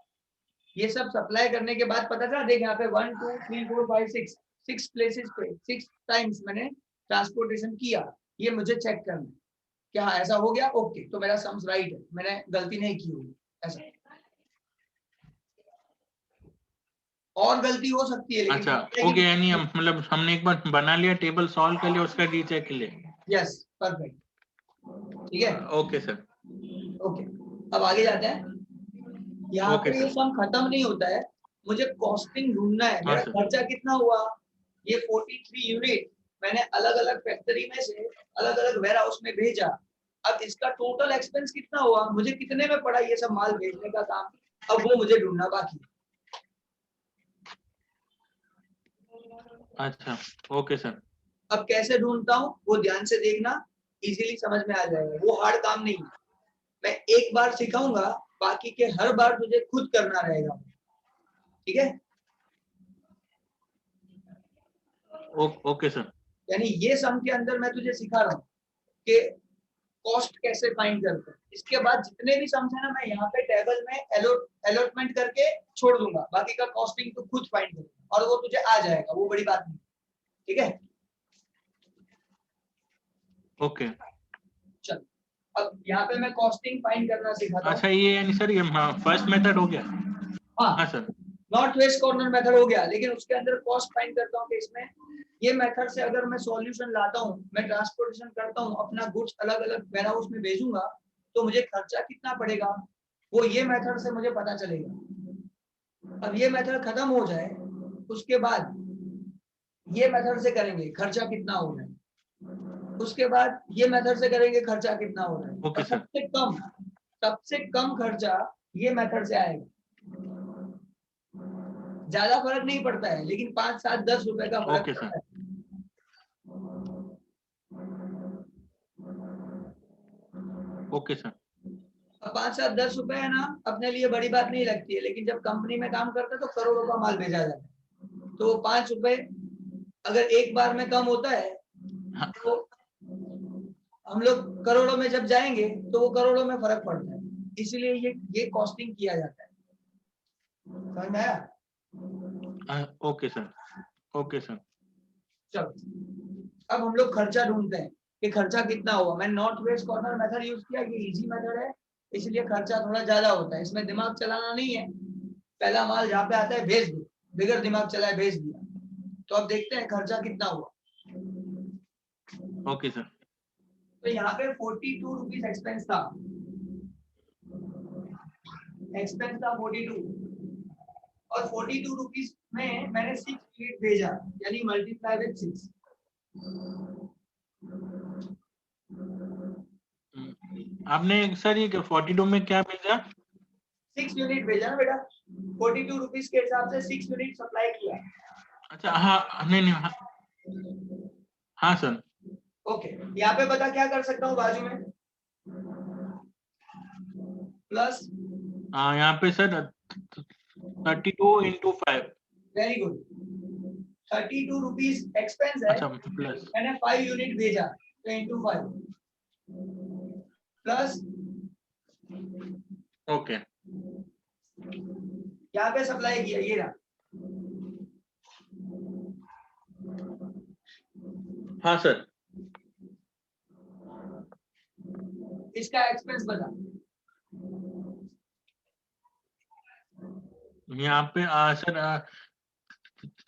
Speaker 2: ये सब सप्लाई करने के बाद पता चला, देख यहाँ पे 1 2 3 4 5 6 6 प्लेसेस पे 6 टाइम्स मैंने ट्रांसपोर्टेशन किया। ये मुझे चेक करना है, क्या ऐसा हो गया? ओके, तो मेरा सम्स राइट है, मैंने गलती नहीं की होगी ऐसा। और गलती हो सकती है, लेकिन
Speaker 1: अच्छा ओके, यानी मतलब हमने एक बार बना लिया, टेबल सॉल्व कर लिया, उसका रीचेक के लिए।
Speaker 2: यस परफेक्ट, ठीक है
Speaker 1: ओके सर।
Speaker 2: ओके। अब आगे जाते हैं। यहाँ
Speaker 1: ओके
Speaker 2: पे ये
Speaker 1: सर।
Speaker 2: सम खत्म नहीं होता है, मुझे कॉस्टिंग ढूंढना है।
Speaker 1: हाँ
Speaker 2: मेरा
Speaker 1: सर।
Speaker 2: खर्चा कितना हुआ, ये 43 यूनिट मैंने अलग अलग फैक्ट्री में से अलग अलग वेयर हाउस में भेजा। अब इसका टोटल एक्सपेंस कितना हुआ, मुझे कितने में पड़ा ये सब माल भेजने का काम, अब वो मुझे ढूंढना बाकी।
Speaker 1: अच्छा ओके सर।
Speaker 2: अब कैसे ढूंढता हूँ वो ध्यान से देखना, इजीली समझ में आ जाएगा, वो हार्ड काम नहीं है। मैं एक बार सिखाऊंगा, बाकी के हर बार तुझे खुद करना रहेगा, ठीक है।
Speaker 1: Okay sir.
Speaker 2: यानी ये सम के अंदर मैं तुझे सिखा रहा हूँ कि कॉस्ट कैसे फाइंड करते हैं। इसके बाद जितने भी सम्स है ना, मैं यहाँ पे टेबल में अलॉटमेंट करके छोड़ दूंगा, बाकी का कॉस्टिंग तो खुद फाइंड कर और वो तुझे आ जाएगा, वो बड़ी बात नहीं, ठीक है।
Speaker 1: ओके।
Speaker 2: चल अब यहाँ पे मैं कॉस्टिंग फाइंड करना सिखाता हूँ।
Speaker 1: अच्छा ये यानी सर ये फर्स्ट मेथड हो गया। हाँ
Speaker 2: हाँ
Speaker 1: sir.
Speaker 2: North west corner method हो गया, लेकिन उसके अंदर कॉस्ट फाइंड करता हूँ कि इसमें ये मेथड से अगर मैं सॉल्यूशन लाता हूँ, मैं ट्रांसपोर्टेशन करता हूँ, अपना गुड्स अलग अलग वेयर हाउस में भेजूंगा, तो मुझे खर्चा कितना पड़ेगा, वो ये मेथड से मुझे पता चलेगा। अब ये मेथड खत्म हो जाए, उसके बाद ये मेथड से करेंगे खर्चा कितना हो रहा है, उसके बाद ये मेथड से करेंगे खर्चा कितना हो रहा है,
Speaker 1: ओके
Speaker 2: और
Speaker 1: सर।
Speaker 2: सबसे कम खर्चा ये मेथड से आएगा। ज्यादा फर्क नहीं पड़ता है, लेकिन 5, 7, 10 रुपए का फर्क
Speaker 1: ओके
Speaker 2: पड़ता
Speaker 1: सर।
Speaker 2: है।
Speaker 1: Okay sir.
Speaker 2: 5, 7, 10 रुपए है ना, अपने लिए बड़ी बात नहीं लगती है, लेकिन जब कंपनी में काम करते हैं तो करोड़ों का माल भेजा जाता है, तो 5 रुपए अगर एक बार में कम होता है,
Speaker 1: हाँ।
Speaker 2: तो हम लोग करोड़ों में जब जाएंगे तो वो करोड़ों में फर्क पड़ता है, इसीलिए ये कॉस्टिंग किया जाता है। समझ में आया?
Speaker 1: Okay sir. Okay sir.
Speaker 2: चलो अब हम लोग खर्चा ढूंढते हैं कि खर्चा कितना हुआ। मैं north west corner method use किया, ये इजी मेथड है, इसलिए खर्चा थोड़ा ज्यादा होता है, इसमें दिमाग चलाना नहीं है, पहला माल जहाँ पे आता है भेज दो, बगैर दिमाग चलाए भेज दिया। तो अब देखते हैं खर्चा कितना हुआ।
Speaker 1: Okay sir.
Speaker 2: तो यहाँ पे 42 रुपीज एक्सपेंस था, 42 और 42 रुपीज में मैंने 6 यूनिट भेजा, यानी मल्टीप्लाई विद 6।
Speaker 1: आपने सर ये 42 में क्या भेजा?
Speaker 2: 6 यूनिट भेजा ना बेटा, 42 रुपीज के हिसाब से 6 यूनिट सप्लाई किया।
Speaker 1: अच्छा हाँ, नहीं नहीं, हाँ सर।
Speaker 2: ओके यहाँ पे बता क्या कर सकता हूँ, बाजू में प्लस,
Speaker 1: यहाँ पे sir 32 into 5।
Speaker 2: Very good, 32 rupees expense है,
Speaker 1: अच्छा प्लस।
Speaker 2: मैंने 5 यूनिट भेजा तो इंटू 5 प्लस,
Speaker 1: ओके।
Speaker 2: यहाँ पे सप्लाई किया, ये रहा।
Speaker 1: हाँ सर।
Speaker 2: इसका एक्सपेंस बता।
Speaker 1: यहाँ पे सर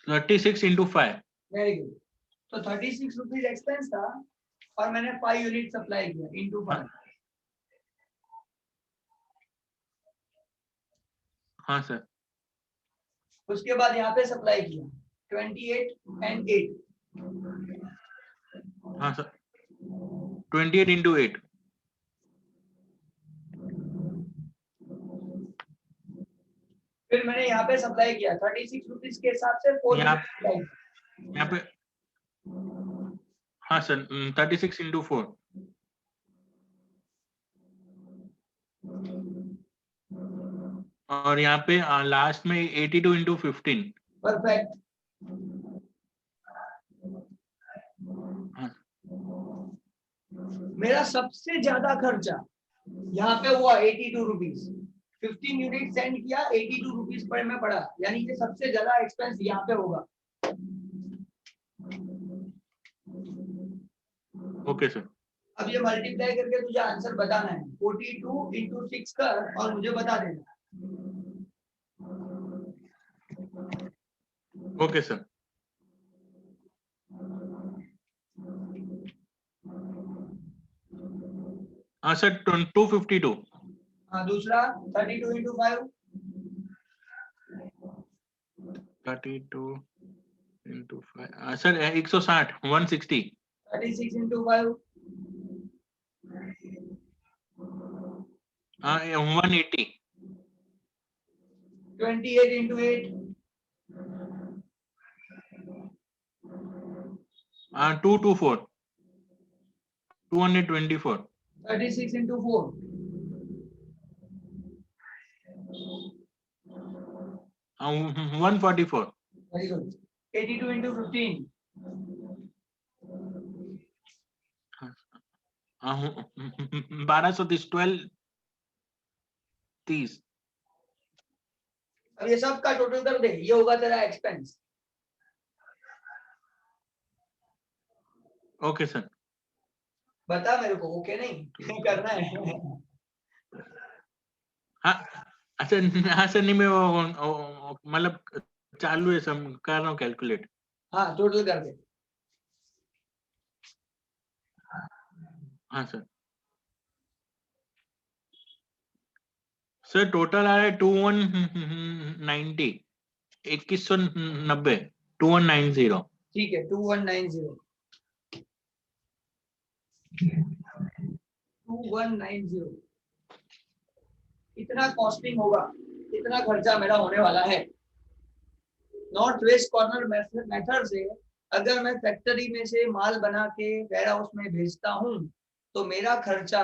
Speaker 1: 36 into 5।
Speaker 2: वेरी गुड, तो 36 रुपीज एक्सपेंस था और मैंने 5 यूनिट सप्लाई किया इंटू 5।
Speaker 1: हाँ सर।
Speaker 2: उसके बाद यहाँ पे सप्लाई किया 28 and 8।
Speaker 1: हाँ सर 28 into 8।
Speaker 2: फिर मैंने यहाँ पे सप्लाई किया 36 रुपीज के हिसाब से 4
Speaker 1: यहाँ
Speaker 2: यूनिट सप्लाई किया।
Speaker 1: यहाँ पे हाँ सर 36 into 4। और यहाँ पे लास्ट में 82 into 15।
Speaker 2: परफेक्ट।
Speaker 1: हाँ।
Speaker 2: मेरा सबसे ज्यादा खर्चा यहाँ पे हुआ 82 रुपीज, 15 यूनिट सेंड किया, 82 रुपीज पर में पड़ा, यानी कि सबसे ज्यादा एक्सपेंस यहाँ पे होगा।
Speaker 1: Okay sir.
Speaker 2: अब ये मल्टीप्लाई करके तुझे आंसर बताना है, 42 into 6 कर और मुझे बता देना।
Speaker 1: Okay sir. हाँ सर 252।
Speaker 2: हाँ दूसरा 32 into 5
Speaker 1: 32 into 5 sir 160 160
Speaker 2: 36 into 5
Speaker 1: 180
Speaker 2: 28 into 8
Speaker 1: 224 224
Speaker 2: 36 into 4
Speaker 1: 144
Speaker 2: very good 82 into 15
Speaker 1: 1230 1230
Speaker 2: अब ये सब का टोटल कर दे, ये होगा तेरा एक्सपेंस।
Speaker 1: Okay sir.
Speaker 2: बता मेरे को, ओके नहीं करना है।
Speaker 1: हाँ अच्छा हाँ सर, नहीं मैं वो मतलब चालू है सब कर रहा हूँ कैलकुलेट।
Speaker 2: हाँ टोटल कर दे।
Speaker 1: हाँ सर। सर टोटल आ रहा है 2190 2190 2190।
Speaker 2: ठीक है 2190 2190 इतना कॉस्टिंग होगा, इतना खर्चा मेरा होने वाला है। नॉर्थ वेस्ट कॉर्नर मेथड से अगर मैं फैक्ट्री में से माल बना के वेयर हाउस में भेजता हूँ तो मेरा खर्चा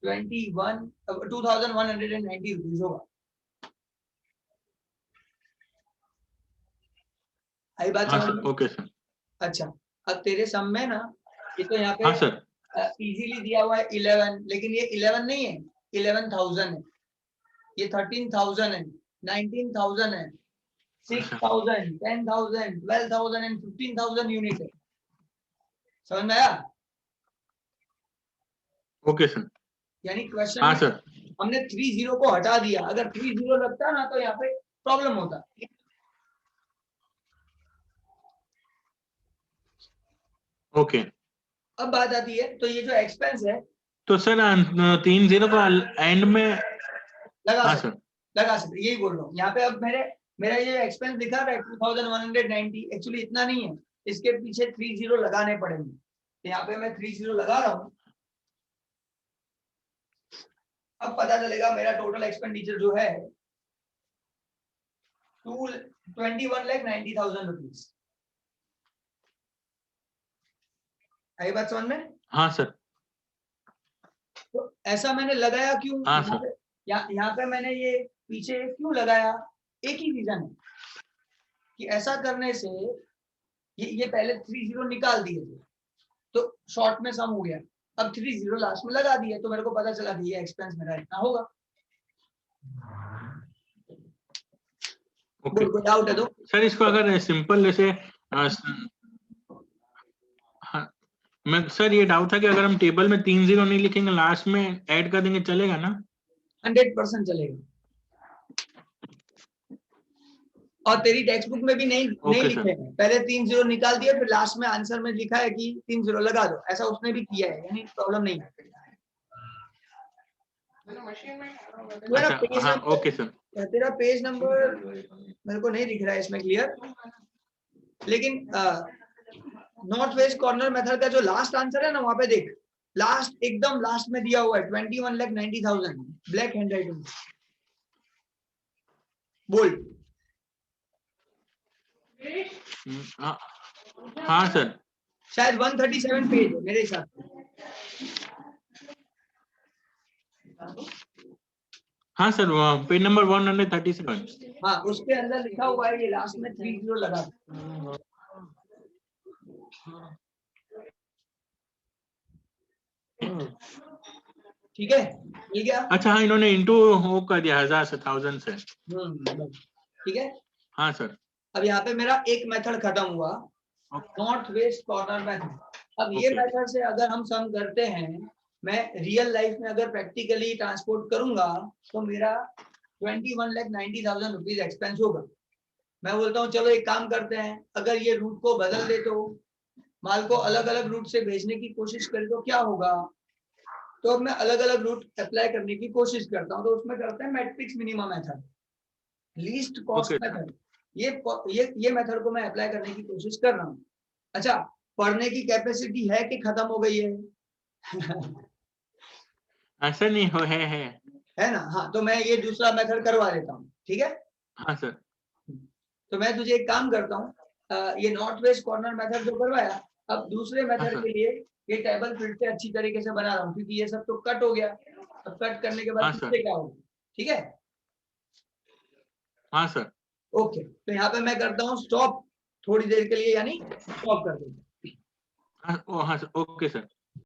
Speaker 2: 2190 रुपीज होगा। आई बात
Speaker 1: हाँ
Speaker 2: समझ
Speaker 1: सर।
Speaker 2: में?
Speaker 1: Okay sir.
Speaker 2: अच्छा अब तेरे सम में ना, ये तो यहाँ पे
Speaker 1: हाँ सर।
Speaker 2: इजीली दिया हुआ है 11, लेकिन ये 11 नहीं है, 11,000 है, ये 13,000 है, 19,000 है, 6,000, 10,000, 12,000 एंड 15,000 यूनिट है। समझ में आया?
Speaker 1: Okay sir.
Speaker 2: यानी क्वेश्चन
Speaker 1: हाँ
Speaker 2: में
Speaker 1: सर।
Speaker 2: हमने 30 को हटा दिया, अगर 30 लगता ना तो यहाँ पे प्रॉब्लम होता।
Speaker 1: ओके।
Speaker 2: अब बात आती है, तो ये जो एक्सपेंस है
Speaker 1: तो सर 30 को एंड में
Speaker 2: लगा
Speaker 1: हाँ
Speaker 2: सकते,
Speaker 1: सर।
Speaker 2: लगा सकते, यही बोल रहा हूँ। यहाँ पे अब मेरा ये एक्सपेंस दिखा रहा है 2190, एक्चुअली इतना नहीं है, इसके पीछे 30 लगाने पड़ेंगे। तो यहाँ पे मैं 30 लगा रहा हूँ। अब पता चलेगा मेरा टोटल एक्सपेंडिचर जो है 21,90,000 रुपीज। आई बात समझ में?
Speaker 1: हाँ सर।
Speaker 2: तो ऐसा मैंने लगाया क्यों?
Speaker 1: हाँ सर।
Speaker 2: यहाँ पे मैंने ये पीछे क्यों लगाया? एक ही रीजन है कि ऐसा करने से ये पहले 30 निकाल दिए थे तो शॉर्ट में सम हो गया, अब 30 लास्ट में लगा दिए तो मेरे को पता चला कि ये एक्सपेंस मेरा इतना होगा।
Speaker 1: ओके
Speaker 2: कोई डाउट है तो?
Speaker 1: सर इसको अगर सिंपल जैसे हाँ, मैं सर ये डाउट था कि अगर हम टेबल में 30 नहीं लिखेंगे लास्ट में ऐड कर देंगे चलेगा ना?
Speaker 2: 100% चलेगा। और तेरी टेक्स्ट बुक में भी नहीं लिखे हैं, पहले 30 निकाल दिए फिर लास्ट में आंसर में लिखा है कि 30 लगा दो, ऐसा उसने भी किया है, यानी प्रॉब्लम नहीं है।
Speaker 1: अच्छा हाँ ओके सर।
Speaker 2: तेरा पेज नंबर मेरे को नहीं दिख रहा है इसमें क्लियर, लेकिन नॉर्थ वेस्ट कॉर्नर मेथड का जो लास्ट आंसर है ना वहां पे देख, लास्ट एकदम लास्ट में दिया हुआ है 21,90,000 ब्लैक हैंड राइटिंग बोल्ड।
Speaker 1: हाँ सर।
Speaker 2: शायद 137 पेज है मेरे हिसाब से।
Speaker 1: हाँ सर पेज नंबर 137।
Speaker 2: हाँ उसके अंदर लिखा हुआ है ये लास्ट में 30 लगा। ठीक है मिल गया?
Speaker 1: अच्छा हाँ इन्होंने इंटू वो कर दिया 1000 से 1000 से।
Speaker 2: ठीक है।
Speaker 1: हाँ सर।
Speaker 2: अब यहाँ पे मेरा एक मेथड खत्म हुआ, नॉर्थ वेस्ट कॉर्नर मेथड। अब ये मेथड से अगर हम सम करते हैं, मैं रियल लाइफ में अगर प्रैक्टिकली ट्रांसपोर्ट करूंगा तो मेरा 21,90,000 रुपीज एक्सपेंस होगा। मैं बोलता हूँ चलो एक काम करते हैं, अगर ये रूट को बदल दे तो माल को अलग अलग रूट से भेजने की कोशिश करें तो क्या होगा। तो अब मैं अलग अलग रूट अप्लाई करने की कोशिश करता हूँ, तो उसमें करते हैं matrix minimum method, least cost
Speaker 1: Okay.
Speaker 2: Method. ये मेथड को मैं अप्लाई करने की कोशिश कर रहा हूँ। अच्छा, पढ़ने की कैपेसिटी है कि खत्म हो गई है?
Speaker 1: ऐसा नहीं हो है।
Speaker 2: है ना। हाँ, तो मैं ये दूसरा मेथड करवा देता हूँ, ठीक है।
Speaker 1: हाँ सर।
Speaker 2: तो मैं तुझे एक काम करता हूँ, ये नॉर्थ वेस्ट कॉर्नर मेथड जो करवाया, अब दूसरे
Speaker 1: हाँ
Speaker 2: मेथड
Speaker 1: सर।
Speaker 2: के लिए ये टेबल फिर से अच्छी तरीके से बना रहा हूँ, क्योंकि ये सब तो कट हो गया। अब कट करने के बाद
Speaker 1: हाँ
Speaker 2: फिर
Speaker 1: सर।
Speaker 2: से क्या होगा, ठीक है।
Speaker 1: हाँ सर।
Speaker 2: ओके, तो यहाँ पे मैं करता हूँ स्टॉप थोड़ी देर के लिए, यानी स्टॉप कर देता हूँ।
Speaker 1: हाँ, हाँ सर, ओके सर।